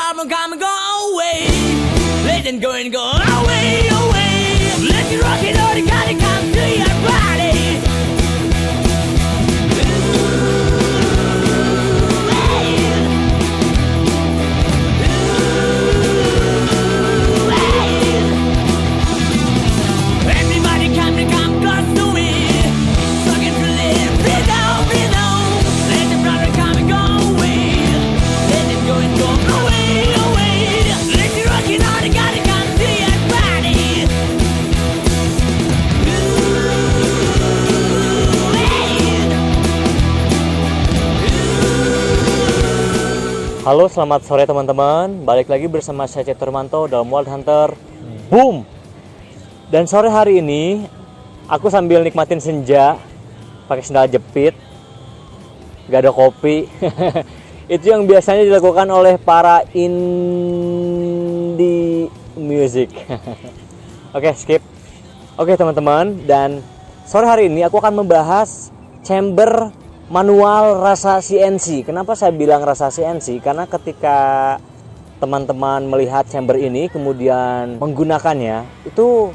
problem come and go away. Let them go and go away, away. Let you rock it all, you gotta come to your body. Everybody come to come close to me. Talking to live, breathe out, breathe out. Let the problem come and go away. Let them go and go away, away. Let you rock it all, you gotta come to your body. Halo, selamat sore teman-teman. Balik lagi bersama saya Cek Turmanto dalam Wild Hunter. Boom. Dan sore hari ini aku sambil nikmatin senja pakai sendal jepit, gak ada kopi. Itu yang biasanya dilakukan oleh para indie music. Oke, skip. Oke teman-teman, dan sore hari ini aku akan membahas chamber manual rasa CNC. Kenapa saya bilang rasa CNC? Karena ketika teman-teman melihat chamber ini kemudian menggunakannya, itu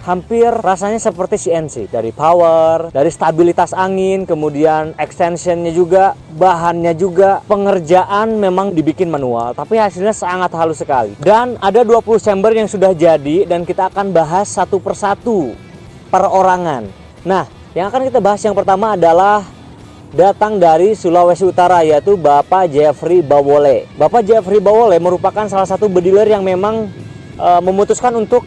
hampir rasanya seperti CNC. Dari power, dari stabilitas angin, kemudian extensionnya juga, bahannya juga, pengerjaan memang dibikin manual, tapi hasilnya sangat halus sekali. Dan ada 20 chamber yang sudah jadi dan kita akan bahas satu persatu perorangan. Nah, yang akan kita bahas yang pertama adalah datang dari Sulawesi Utara, yaitu Bapak Jeffrey Bawole. Bapak Jeffrey Bawole merupakan salah satu bediler yang memang memutuskan untuk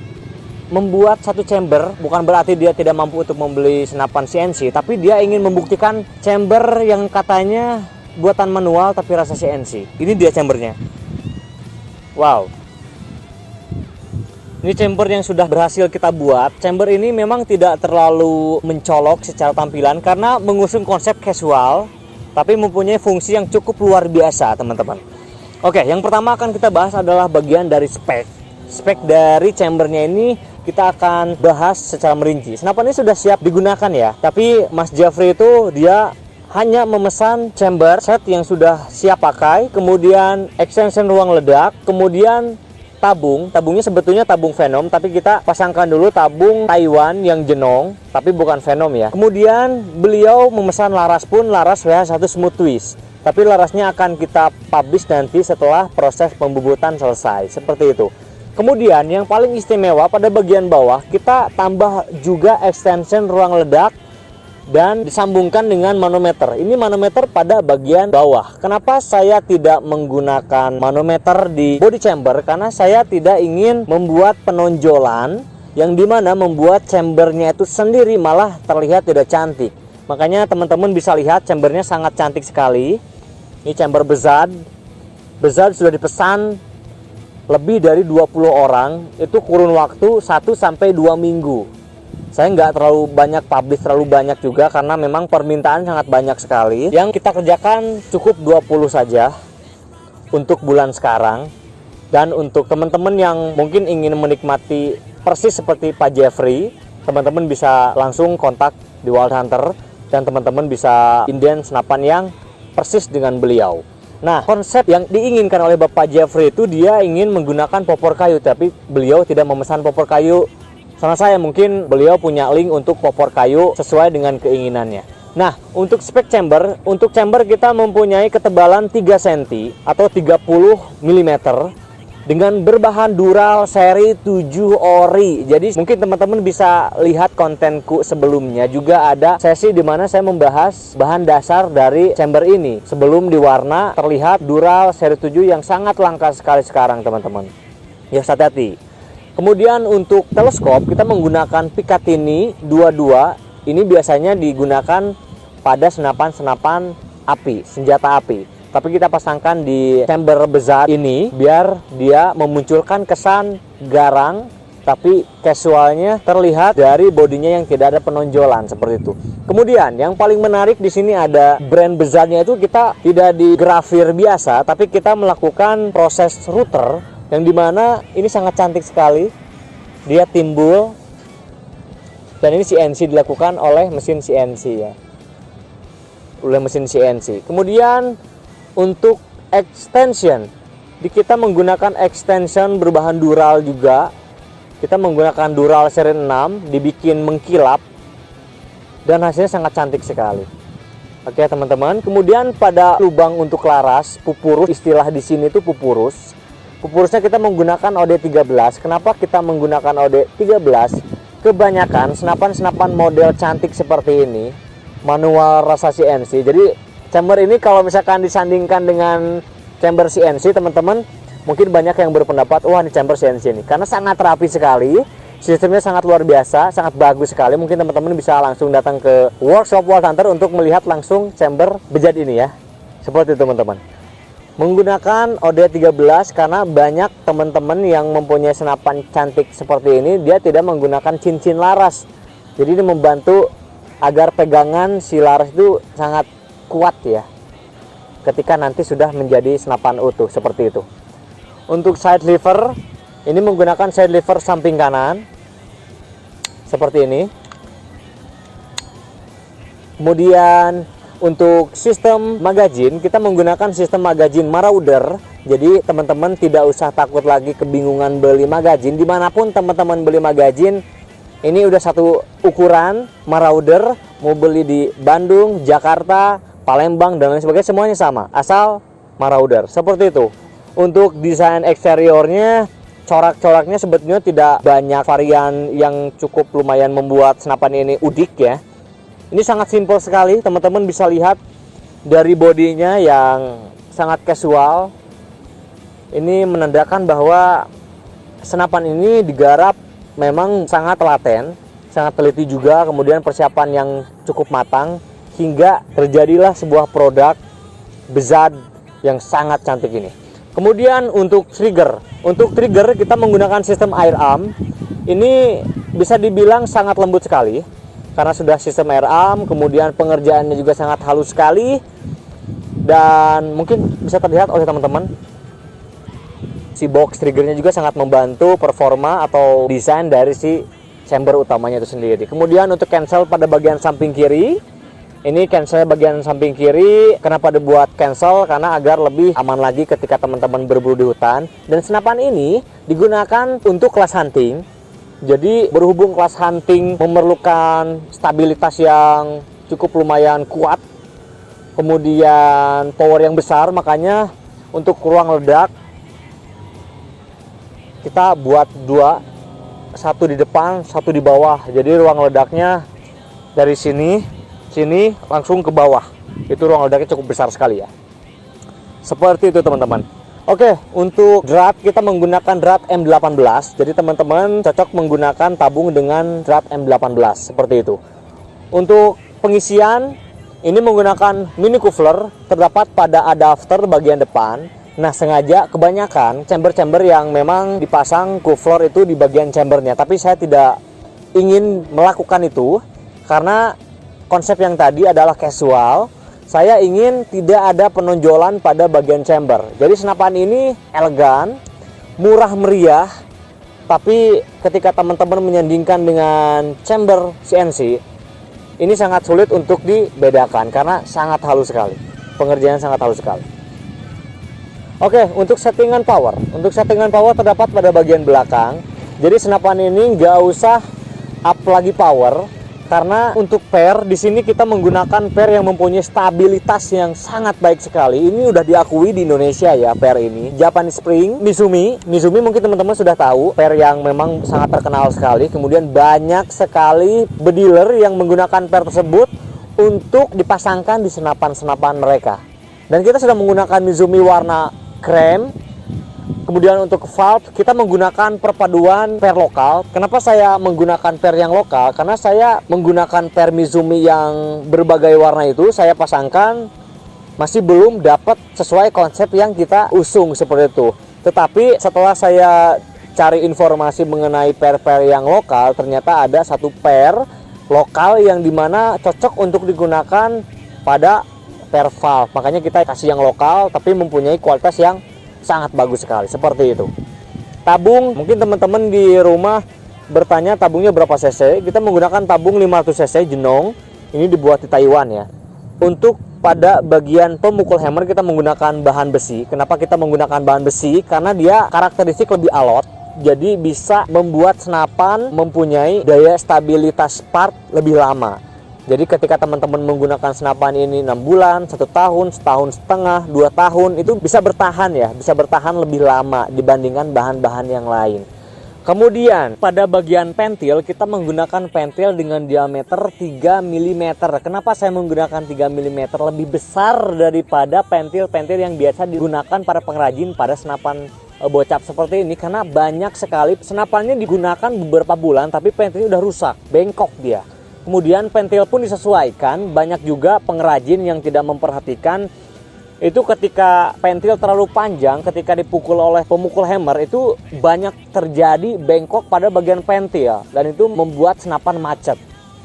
membuat satu chamber. Bukan berarti dia tidak mampu untuk membeli senapan CNC, tapi dia ingin membuktikan chamber yang katanya buatan manual tapi rasa CNC. Ini dia chambernya. Wow. Ini chamber yang sudah berhasil kita buat. Chamber ini memang tidak terlalu mencolok secara tampilan karena mengusung konsep casual, tapi mempunyai fungsi yang cukup luar biasa, teman-teman. Oke, yang pertama akan kita bahas adalah bagian dari spek. Spek dari chambernya ini kita akan bahas secara merinci. Senapan ini sudah siap digunakan ya, tapi Mas Jeffrey itu dia hanya memesan chamber set yang sudah siap pakai, kemudian extension ruang ledak, kemudian tabungnya sebetulnya tabung Venom, tapi kita pasangkan dulu tabung Taiwan yang jenong, tapi bukan Venom ya. Kemudian beliau memesan laras pun, laras WH1 Smooth Twist, tapi larasnya akan kita publish nanti setelah proses pembubutan selesai, seperti itu. Kemudian yang paling istimewa pada bagian bawah, kita tambah juga extension ruang ledak dan disambungkan dengan manometer. Ini manometer pada bagian bawah. Kenapa saya tidak menggunakan manometer di body chamber? Karena saya tidak ingin membuat penonjolan yang dimana membuat chambernya itu sendiri malah terlihat tidak cantik. Makanya teman-teman bisa lihat chambernya sangat cantik sekali. Ini chamber Bezad. Bezad sudah dipesan lebih dari 20 orang. Itu kurun waktu 1-2 minggu. Saya nggak terlalu banyak publish terlalu banyak juga karena memang permintaan sangat banyak sekali. Yang kita kerjakan cukup 20 saja untuk bulan sekarang. Dan untuk teman-teman yang mungkin ingin menikmati persis seperti Pak Jeffrey, teman-teman bisa langsung kontak di Wild Hunter dan teman-teman bisa inden senapan yang persis dengan beliau. Nah, konsep yang diinginkan oleh Bapak Jeffrey itu dia ingin menggunakan popor kayu, tapi beliau tidak memesan popor kayu sama saya. Mungkin beliau punya link untuk popor kayu sesuai dengan keinginannya. Nah, untuk spek chamber, untuk chamber kita mempunyai ketebalan 3 cm atau 30 mm dengan berbahan dural seri 7 ori. Jadi mungkin teman-teman bisa lihat kontenku sebelumnya, juga ada sesi di mana saya membahas bahan dasar dari chamber ini. Sebelum diwarna terlihat dural seri 7 yang sangat langka sekali sekarang, teman-teman. Ya, hati-hati. Kemudian untuk teleskop kita menggunakan Picatinny 22. Ini biasanya digunakan pada senapan-senapan api, senjata api. Tapi kita pasangkan di chamber besar ini biar dia memunculkan kesan garang, tapi casualnya terlihat dari bodinya yang tidak ada penonjolan seperti itu. Kemudian yang paling menarik di sini ada brand besarnya, itu kita tidak di grafir biasa, tapi kita melakukan proses router yang dimana ini sangat cantik sekali. Dia timbul dan ini CNC dilakukan oleh mesin CNC ya, oleh mesin CNC. Kemudian untuk extension Kita menggunakan extension berbahan dural juga. Kita menggunakan dural seri 6, dibikin mengkilap, dan hasilnya sangat cantik sekali. Oke teman-teman, kemudian pada lubang untuk laras, pupurus, istilah di sini itu pupurus. Pupurusnya kita menggunakan OD13. Kenapa kita menggunakan OD13? Kebanyakan senapan-senapan model cantik seperti ini manual rasa CNC. Jadi chamber ini kalau misalkan disandingkan dengan chamber CNC, teman-teman mungkin banyak yang berpendapat, wah ini chamber CNC ini, karena sangat rapi sekali, sistemnya sangat luar biasa, sangat bagus sekali. Mungkin teman-teman bisa langsung datang ke workshop Wall Hunter untuk melihat langsung chamber bejat ini ya. Seperti itu teman-teman. Menggunakan OD13 karena banyak teman-teman yang mempunyai senapan cantik seperti ini, dia tidak menggunakan cincin laras. Jadi ini membantu agar pegangan si laras itu sangat kuat ya, ketika nanti sudah menjadi senapan utuh seperti itu. Untuk side lever, ini menggunakan side lever samping kanan seperti ini. Kemudian untuk sistem magazine, kita menggunakan sistem magazine Marauder. Jadi teman-teman tidak usah takut lagi kebingungan beli magazine. Dimanapun teman-teman beli magazine, ini udah satu ukuran Marauder. Mau beli di Bandung, Jakarta, Palembang, dan lain sebagainya, semuanya sama, asal Marauder. Seperti itu. Untuk desain eksteriornya, corak-coraknya sebetulnya tidak banyak varian yang cukup lumayan membuat senapan ini unik ya. Ini sangat simpel sekali, teman-teman bisa lihat dari bodinya yang sangat casual. Ini menandakan bahwa senapan ini digarap memang sangat telaten, sangat teliti juga, kemudian persiapan yang cukup matang, hingga terjadilah sebuah produk bezad yang sangat cantik ini. Kemudian untuk trigger kita menggunakan sistem air arm. Ini bisa dibilang sangat lembut sekali karena sudah sistem air arm, kemudian pengerjaannya juga sangat halus sekali, dan mungkin bisa terlihat oleh teman-teman si box triggernya juga sangat membantu performa atau desain dari si chamber utamanya itu sendiri. Kemudian untuk cancel pada bagian samping kiri, ini cancel bagian samping kiri. Kenapa dibuat cancel? Karena agar lebih aman lagi ketika teman-teman berburu di hutan. Dan senapan ini digunakan untuk kelas hunting. Jadi berhubung kelas hunting memerlukan stabilitas yang cukup lumayan kuat, kemudian power yang besar, makanya untuk ruang ledak kita buat dua, satu di depan, satu di bawah. Jadi ruang ledaknya dari sini langsung ke bawah. Itu ruang ledaknya cukup besar sekali ya. Seperti itu teman-teman. Oke, untuk drat kita menggunakan drat M18. Jadi teman-teman cocok menggunakan tabung dengan drat M18 seperti itu. Untuk pengisian ini menggunakan mini coupler, terdapat pada adapter bagian depan. Nah, sengaja kebanyakan chamber-chamber yang memang dipasang coupler itu di bagian chambernya, tapi saya tidak ingin melakukan itu karena konsep yang tadi adalah casual. Saya ingin tidak ada penonjolan pada bagian chamber. Jadi senapan ini elegan, murah meriah, tapi ketika teman-teman menyandingkan dengan chamber CNC, ini sangat sulit untuk dibedakan karena sangat halus sekali. Pengerjaan sangat halus sekali. Oke, untuk settingan power. Untuk settingan power terdapat pada bagian belakang. Jadi senapan ini nggak usah up lagi power, karena untuk per di sini kita menggunakan per yang mempunyai stabilitas yang sangat baik sekali. Ini udah diakui di Indonesia ya, per ini Japanese Spring Mizumi mungkin teman-teman sudah tahu, per yang memang sangat terkenal sekali. Kemudian banyak sekali bediler yang menggunakan per tersebut untuk dipasangkan di senapan-senapan mereka. Dan kita sudah menggunakan Mizumi warna krem. Kemudian untuk valve kita menggunakan perpaduan per lokal. Kenapa saya menggunakan per yang lokal? Karena saya menggunakan per Mizumi yang berbagai warna itu saya pasangkan masih belum dapat sesuai konsep yang kita usung seperti itu. Tetapi setelah saya cari informasi mengenai per-per yang lokal, ternyata ada satu per lokal yang dimana cocok untuk digunakan pada per valve. Makanya kita kasih yang lokal tapi mempunyai kualitas yang sangat bagus sekali, seperti itu. Tabung, mungkin teman-teman di rumah bertanya tabungnya berapa cc. Kita menggunakan tabung 500 cc Jenong. Ini dibuat di Taiwan ya. Untuk pada bagian pemukul hammer kita menggunakan bahan besi. Kenapa kita menggunakan bahan besi? Karena dia karakteristik lebih alot, jadi bisa membuat senapan mempunyai daya stabilitas part lebih lama. Jadi ketika teman-teman menggunakan senapan ini 6 bulan, 1 tahun, setahun setengah, 2 tahun, itu bisa bertahan ya, bisa bertahan lebih lama dibandingkan bahan-bahan yang lain. Kemudian pada bagian pentil kita menggunakan pentil dengan diameter 3 mm. Kenapa saya menggunakan 3 mm? Lebih besar daripada pentil-pentil yang biasa digunakan para pengrajin pada senapan bocap seperti ini, karena banyak sekali senapannya digunakan beberapa bulan tapi pentilnya udah rusak, bengkok dia. Kemudian pentil pun disesuaikan. Banyak juga pengrajin yang tidak memperhatikan itu ketika pentil terlalu panjang, ketika dipukul oleh pemukul hammer itu banyak terjadi bengkok pada bagian pentil dan itu membuat senapan macet.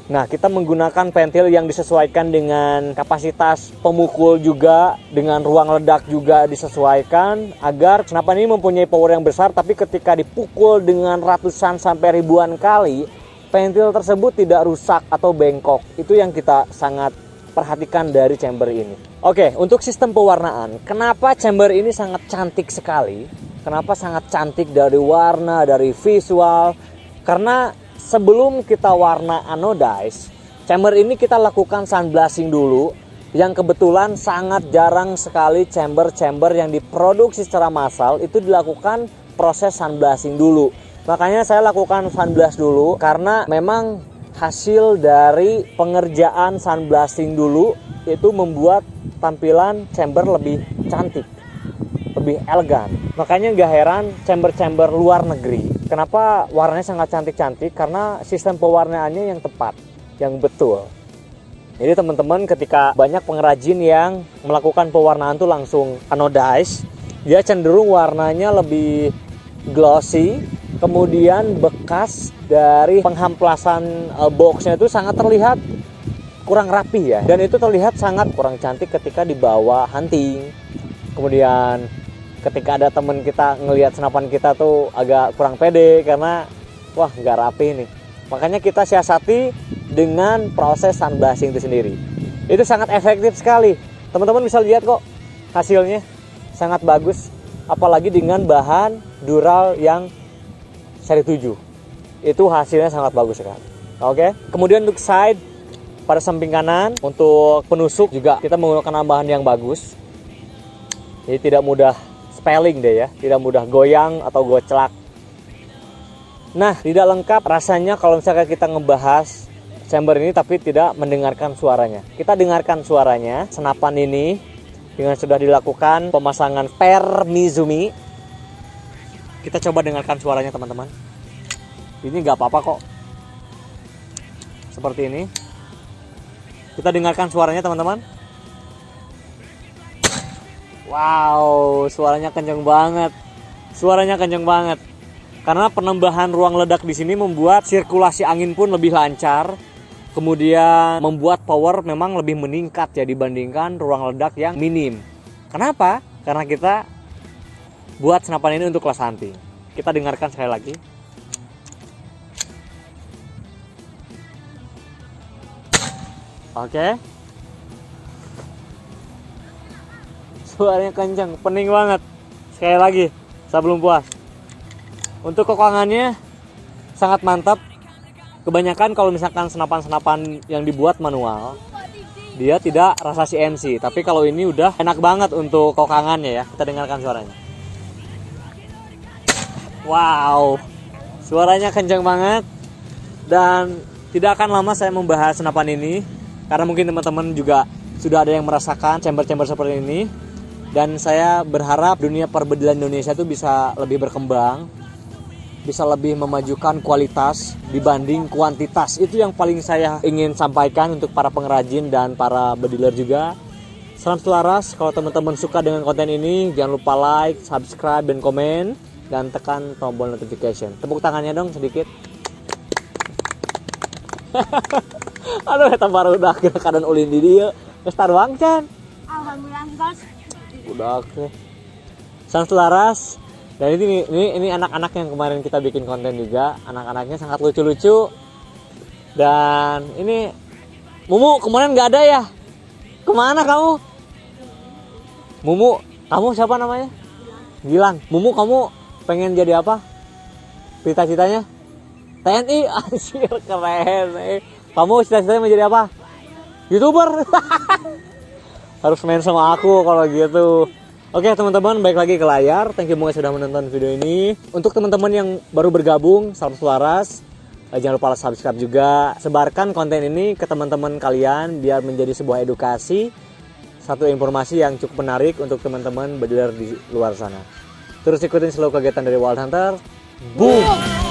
Nah, kita menggunakan pentil yang disesuaikan dengan kapasitas pemukul juga, dengan ruang ledak juga disesuaikan agar senapan ini mempunyai power yang besar, tapi ketika dipukul dengan ratusan sampai ribuan kali, pentil tersebut tidak rusak atau bengkok. Itu yang kita sangat perhatikan dari chamber ini. Oke, untuk sistem pewarnaan, kenapa chamber ini sangat cantik sekali? Kenapa sangat cantik dari warna, dari visual? Karena sebelum kita warna anodize, chamber ini kita lakukan sandblasting dulu. Yang kebetulan sangat jarang sekali chamber-chamber yang diproduksi secara massal itu dilakukan proses sandblasting dulu. Makanya saya lakukan sandblast dulu karena memang hasil dari pengerjaan sandblasting dulu itu membuat tampilan chamber lebih cantik, lebih elegan. Makanya gak heran chamber-chamber luar negeri kenapa warnanya sangat cantik-cantik, karena sistem pewarnaannya yang tepat, yang betul. Jadi teman-teman, ketika banyak pengrajin yang melakukan pewarnaan tuh langsung anodize, dia cenderung warnanya lebih glossy. Kemudian bekas dari penghamplasan boxnya itu sangat terlihat kurang rapi ya, dan itu terlihat sangat kurang cantik ketika dibawa hunting. Kemudian ketika ada temen kita ngelihat senapan kita tuh agak kurang pede karena wah nggak rapi nih. Makanya kita siasati dengan proses sandblasting itu sendiri. Itu sangat efektif sekali. Teman-teman bisa lihat kok hasilnya sangat bagus, apalagi dengan bahan dural yang seri 7. Itu hasilnya sangat bagus sekali. Oke. Kemudian untuk side pada samping kanan, untuk penusuk juga kita menggunakan bahan yang bagus. Jadi tidak mudah spelling deh ya, tidak mudah goyang atau goclak. Nah, tidak lengkap rasanya kalau misalkan kita ngebahas chamber ini tapi tidak mendengarkan suaranya. Kita dengarkan suaranya. Senapan ini dengan sudah dilakukan pemasangan per Mizumi. Kita coba dengarkan suaranya teman-teman. Ini nggak apa-apa kok. Seperti ini. Kita dengarkan suaranya teman-teman. Wow, suaranya kenceng banget. Suaranya kenceng banget. Karena penambahan ruang ledak di sini membuat sirkulasi angin pun lebih lancar. Kemudian membuat power memang lebih meningkat ya dibandingkan ruang ledak yang minim. Kenapa? Karena kita buat senapan ini untuk kelas hunting. Kita dengarkan sekali lagi. Oke. Suaranya kencang, pening banget. Sekali lagi, saya belum puas. Untuk kokangannya sangat mantap. Kebanyakan kalau misalkan senapan-senapan yang dibuat manual, dia tidak rasa CNC. Tapi kalau ini udah enak banget untuk kokangannya ya. Kita dengarkan suaranya. Wow, suaranya kencang banget. Dan tidak akan lama saya membahas senapan ini, karena mungkin teman-teman juga sudah ada yang merasakan chamber-chamber seperti ini. Dan saya berharap dunia perbedilan Indonesia itu bisa lebih berkembang, bisa lebih memajukan kualitas dibanding kuantitas. Itu yang paling saya ingin sampaikan untuk para pengrajin dan para bediler juga. Salam selaras. Kalau teman-teman suka dengan konten ini, jangan lupa like, subscribe, dan komen, dan tekan tombol notification. Tepuk tangannya dong sedikit. Aduh, eta baru udah keadaan ulin di dia. Geus taruang can. Alhamdulillah guys. Udah oke. Salam selaras. Dan ini anak-anak yang kemarin kita bikin konten juga. Anak-anaknya sangat lucu-lucu. Dan ini Mumu kemarin nggak ada ya? Kemana kamu? Mumu, kamu siapa namanya? Gilang. Mumu, kamu pengen jadi apa? Cita-citanya? TNI. Anjir, keren. Kamu cita-citanya mau jadi apa? YouTuber. Harus main sama aku kalau gitu. Oke teman-teman, balik lagi ke layar. Thank you banget sudah menonton video ini. Untuk teman-teman yang baru bergabung, salam selaras. Jangan lupa subscribe juga. Sebarkan konten ini ke teman-teman kalian biar menjadi sebuah edukasi, satu informasi yang cukup menarik untuk teman-teman berjualan di luar sana. Terus ikutin selalu kegiatan dari Wild Hunter. Boom!